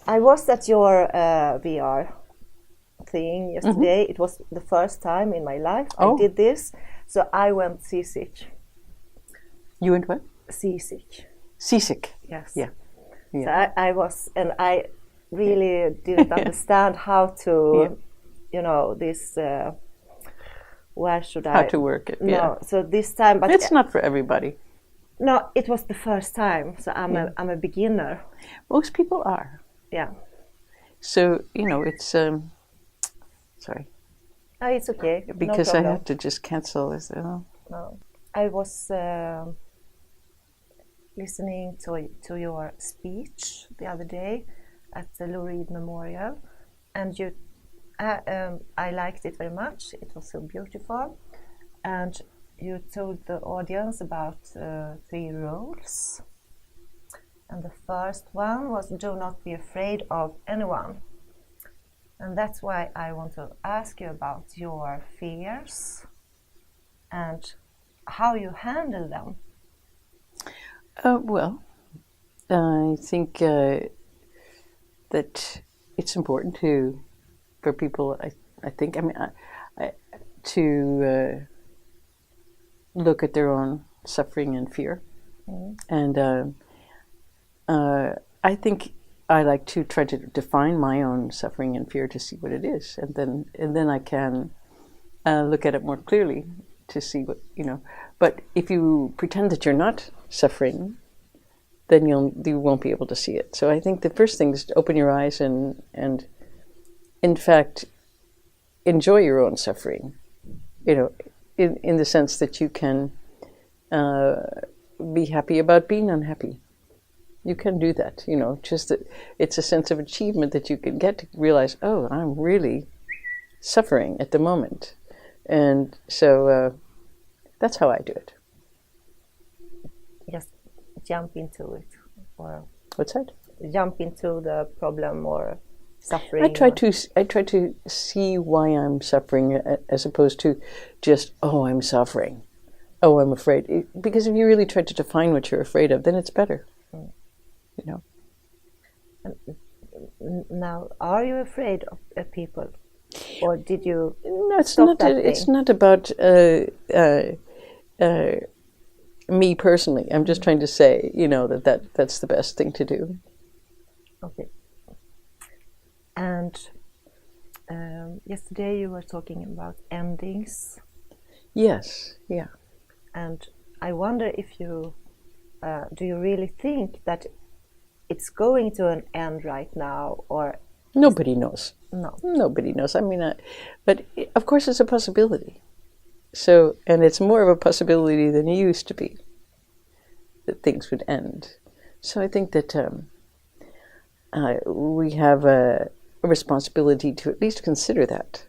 I was at your VR thing yesterday. It was the first time in my life I did this, so I went seasick. You went what? Seasick. Seasick. Yes. Yeah. So I was, and I really didn't understand how to, this. Where should I? How to work it? No. So this time, but it's not for everybody. No, it was the first time, so I'm a beginner. Most people are. Yeah. So, it's, sorry. Oh, it's okay. Because no I have to just cancel this. No. I was listening to your speech the other day at the Laurie Memorial, and I liked it very much. It was so beautiful. And you told the audience about 3 rules. And the first one was, do not be afraid of anyone. And that's why I want to ask you about your fears and how you handle them. Well, I think that it's important for people, to look at their own suffering and fear. And I think I like to try to define my own suffering and fear to see what it is, and then I can look at it more clearly to see what But if you pretend that you're not suffering, then you won't be able to see it. So I think the first thing is to open your eyes and in fact enjoy your own suffering. In the sense that you can be happy about being unhappy. You can do that, just that it's a sense of achievement that you can get to realize, oh, I'm really suffering at the moment. And so that's how I do it. Just jump into it. Or what's that? Jump into the problem or suffering. I try to see why I'm suffering as opposed to just, oh, I'm suffering. Oh, I'm afraid. Because if you really try to define what you're afraid of, then it's better. Now, are you afraid of people, or did you? No, it's not. It's not about me personally. I'm just trying to say, that's the best thing to do. Okay. And yesterday you were talking about endings. Yes. Yeah. And I wonder if you do you really think that it's going to an end right now, or nobody knows. No, nobody knows. I mean, but of course, it's a possibility. So, and it's more of a possibility than it used to be that things would end. So, I think that we have a responsibility to at least consider that.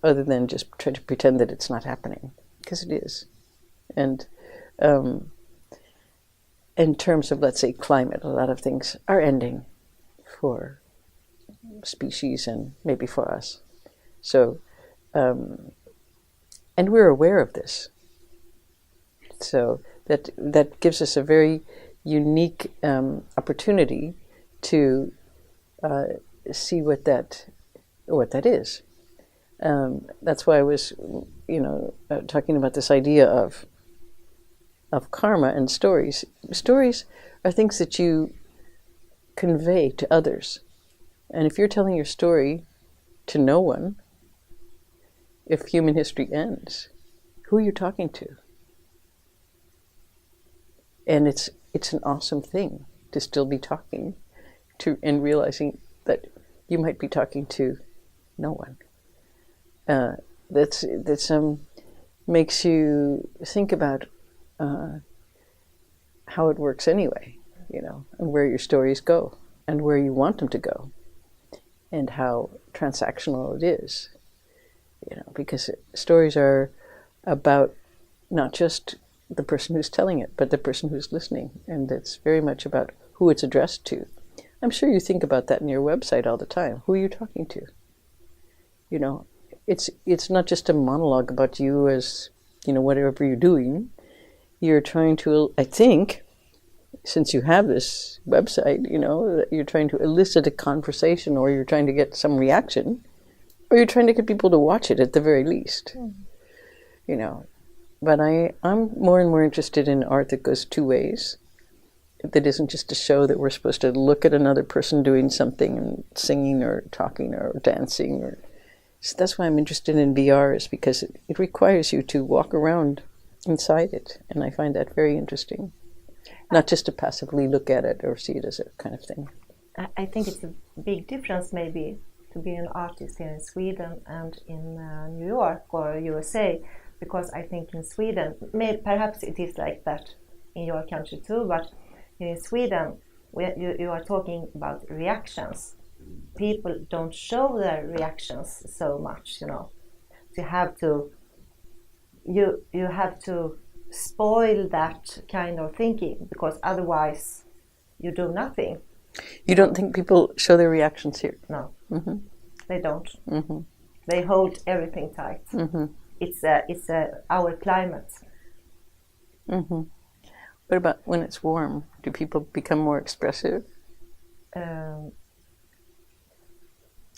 Other than just try to pretend that it's not happening, because it is. And in terms of, let's say, climate, a lot of things are ending for species and maybe for us. So, and we're aware of this. So that gives us a very unique opportunity to see what that is. That's why I was, talking about this idea of karma and stories. Stories are things that you convey to others. And if you're telling your story to no one, if human history ends, who are you talking to? And it's an awesome thing to still be talking to and realizing that you might be talking to no one. makes you think about how it works anyway, and where your stories go and where you want them to go and how transactional it is, because stories are about not just the person who's telling it, but the person who's listening. And it's very much about who it's addressed to. I'm sure you think about that in your website all the time. Who are you talking to? It's not just a monologue about you as, whatever you're doing. You're trying to, I think, since you have this website, that you're trying to elicit a conversation, or you're trying to get some reaction, or you're trying to get people to watch it at the very least. But I'm more and more interested in art that goes two ways. That isn't just a show that we're supposed to look at another person doing something and singing or talking or dancing. So that's why I'm interested in VR, is because it requires you to walk around inside it. And I find that very interesting. Not just to passively look at it or see it as a kind of thing. I think it's a big difference maybe to be an artist here in Sweden and in New York or USA, because I think in Sweden, perhaps it is like that in your country too, but in Sweden you are talking about reactions. People don't show their reactions so much, You have to spoil that kind of thinking, because otherwise you do nothing. You don't think people show their reactions here? No, they don't. Mm-hmm. They hold everything tight. Mm-hmm. It's our climate. Mm-hmm. What about when it's warm? Do people become more expressive?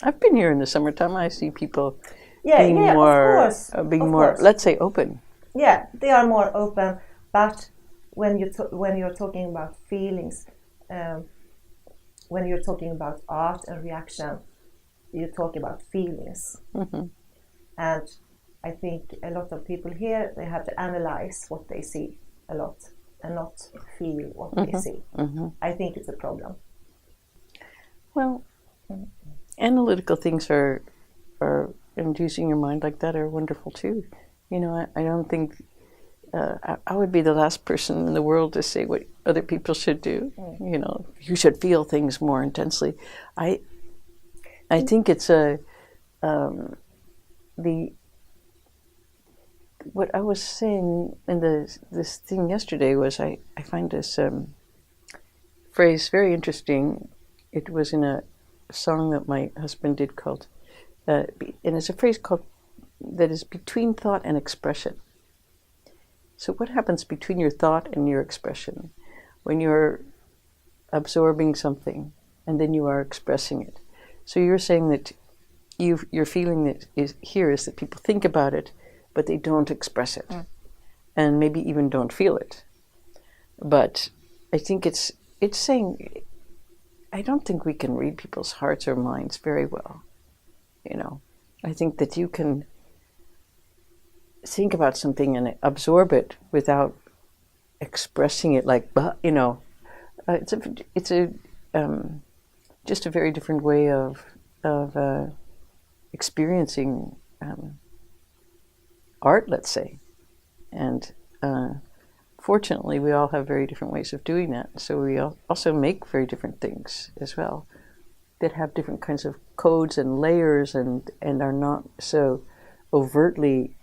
I've been here in the summertime. I see people being more, of course. Let's say, open. Yeah, they are more open. But when you're talking about feelings, when you're talking about art and reaction, you talk about feelings. Mm-hmm. And I think a lot of people here, they have to analyze what they see a lot and not feel what they see. Mm-hmm. I think it's a problem. Well, analytical things are and using your mind like that are wonderful too. I don't think I would be the last person in the world to say what other people should do. You should feel things more intensely. I think it's what I was saying in this thing yesterday was I find this phrase very interesting. It was in a song that my husband did called, and it's a phrase called that is between thought and expression. So what happens between your thought and your expression when you're absorbing something and then you are expressing it? So you're saying that your feeling that is that people think about it, but they don't express it, and maybe even don't feel it. But I think it's saying, I don't think we can read people's hearts or minds very well. I think that you can think about something and absorb it without expressing it like, it's just a very different way of experiencing art, let's say. And fortunately, we all have very different ways of doing that. So we also make very different things as well that have different kinds of codes and layers and are not so overtly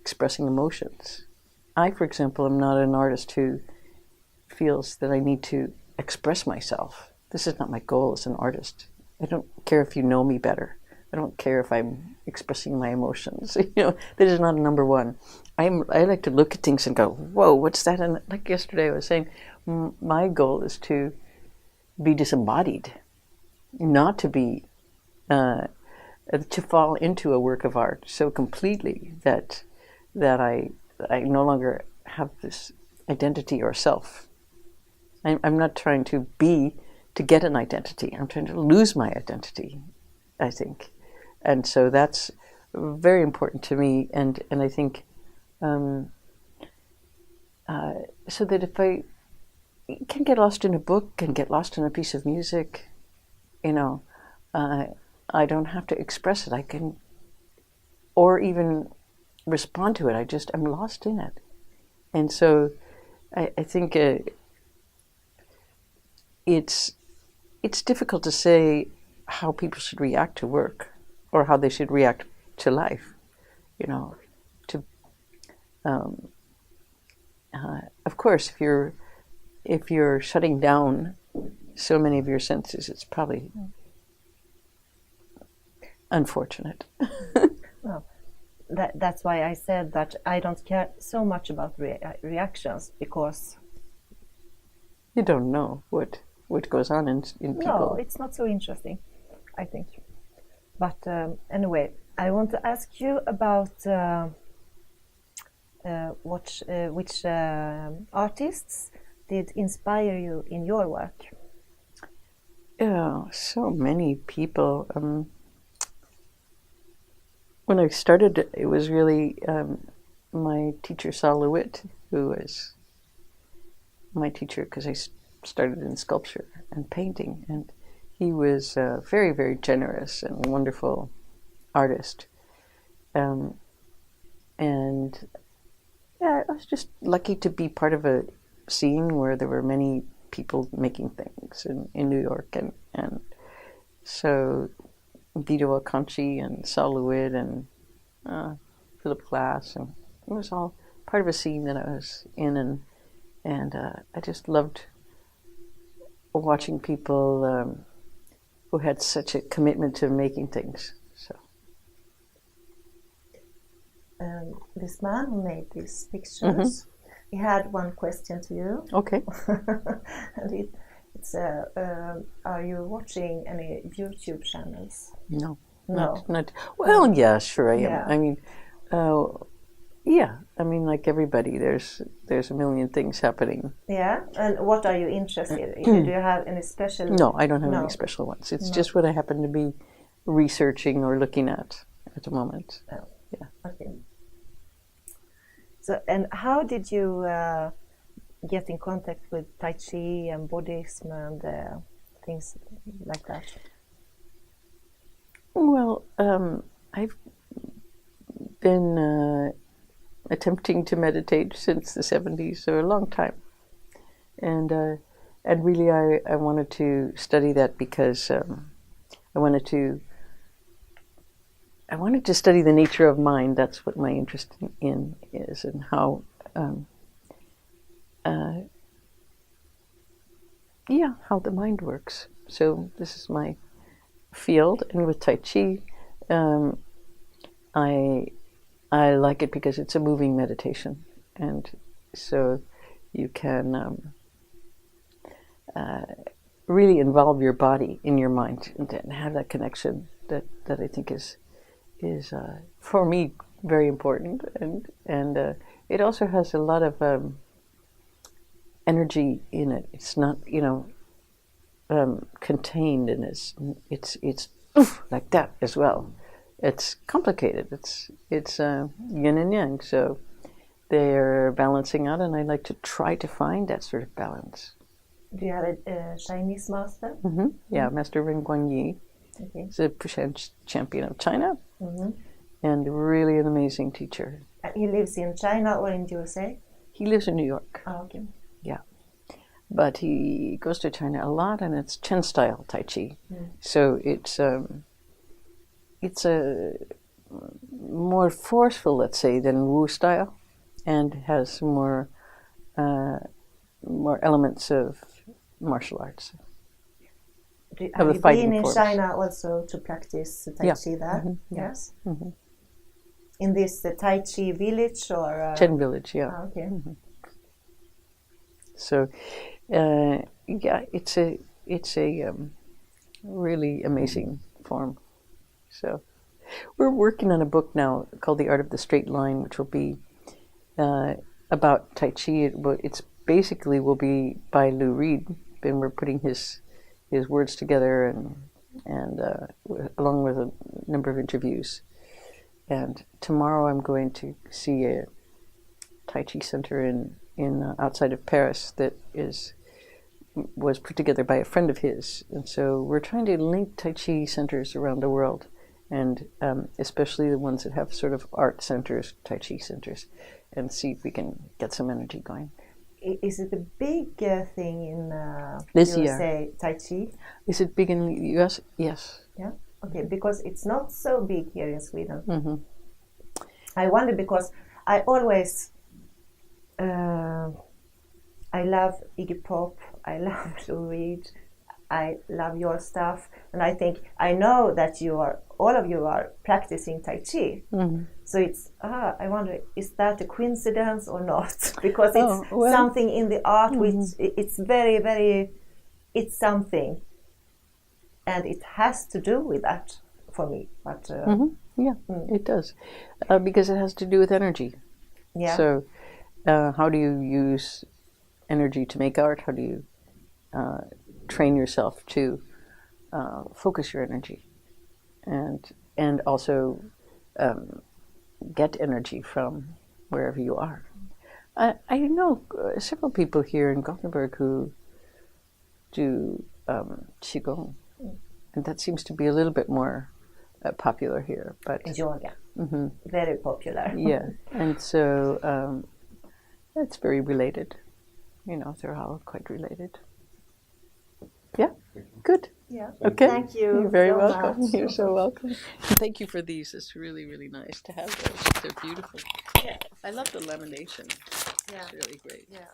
expressing emotions. I, for example, am not an artist who feels that I need to express myself. This is not my goal as an artist. I don't care if you know me better. I don't care if I'm expressing my emotions. That is not number one. I like to look at things and go, whoa, what's that? And like yesterday I was saying, my goal is to be disembodied, not to be, to fall into a work of art so completely that I no longer have this identity or self. I'm not trying to get an identity. I'm trying to lose my identity, I think. And so that's very important to me, and I think so that if I can get lost in a book and get lost in a piece of music, I don't have to express it. I can, or even respond to it. I'm lost in it. And so I think it's difficult to say how people should react to work or how they should react to life, of course, if you're shutting down so many of your senses, it's probably unfortunate. Well, that's why I said that I don't care so much about reactions, because you don't know what goes on in people. No, it's not so interesting, I think. But anyway, I want to ask you about which artists did inspire you in your work? Yeah, so many people. When I started, it was really my teacher, Saul Lewitt, who was my teacher because I started in sculpture and painting, and he was a very, very generous and wonderful artist. And yeah, I was just lucky to be part of a scene where there were many people making things in New York, and so Vito Acconci and Saul Lewitt and Philip Glass, and it was all part of a scene that I was in, and I just loved watching people who had such a commitment to making things. So this man who made these pictures, he had one question to you. Okay. And it's are you watching any YouTube channels? No. No. Not. Well, yeah, sure I am. Yeah. I mean, yeah. I mean, like everybody, there's a million things happening. Yeah. And what are you interested in? Do you have any special? No, I don't have any special ones. It's just what I happen to be researching or looking at the moment. Oh. Yeah. Okay. So, and how did you get in contact with Tai Chi and Buddhism and things like that? Well, I've been attempting to meditate since the 70s, so a long time. And really I wanted to study that because I wanted to study the nature of mind. That's what my interest in is, and how how the mind works. So this is my field, and with Tai Chi, I like it because it's a moving meditation, and so you can really involve your body in your mind and have that connection that I think is for me very important, and it also has a lot of energy in it. It's not contained, and it's like that as well. It's complicated. It's yin and yang, so they're balancing out, and I like to try to find that sort of balance. Do you have a Chinese master? Mm-hmm. Yeah, Master Ren Guanyi. Okay. He's a Printzén champion of China, and really an amazing teacher. He lives in China or in USA? He lives in New York. Oh, okay. Yeah. But he goes to China a lot, and it's Chen style Tai Chi. So it's a more forceful, let's say, than Wu style, and has more elements of martial arts. Have you been in China also to practice Tai Chi there? Mm-hmm. Yes. Mm-hmm. In this Tai Chi village or Chen village, yeah. Oh, okay. Mm-hmm. So, yeah, it's a really amazing form. So, we're working on a book now called The Art of the Straight Line, which will be about Tai Chi. It's basically will be by Lou Reed, and we're putting his words together and along with a number of interviews. And tomorrow I'm going to see a Tai Chi center in outside of Paris that was put together by a friend of his, and so we're trying to link Tai Chi centers around the world and especially the ones that have sort of art centers, Tai Chi centers, and see if we can get some energy going. Is it a big thing in This year. USA, Tai Chi? Is it big in the US? Yes. Yeah. Okay, because it's not so big here in Sweden. Mm-hmm. I wonder because I always, I love Iggy Pop, I love Lou Reed, I love your stuff, and I think I know that all of you are practicing Tai Chi. Mm-hmm. So it's I wonder, is that a coincidence or not? Because it's something in the art which it's very, very, it's something, and it has to do with that for me. But yeah, it does, because it has to do with energy. Yeah. So, how do you use energy to make art? How do you train yourself to focus your energy, and also get energy from wherever you are? I know several people here in Gothenburg who do qigong, and that seems to be a little bit more popular here. But yoga, very popular. yeah, and so it's very related. You know, they're all quite related. Yeah, good. Yeah. Okay. Thank you. You're very so welcome. much. You're so welcome. And thank you for these. It's really, really nice to have those. They're beautiful. Yeah. I love the lamination. Yeah. It's really great. Yeah.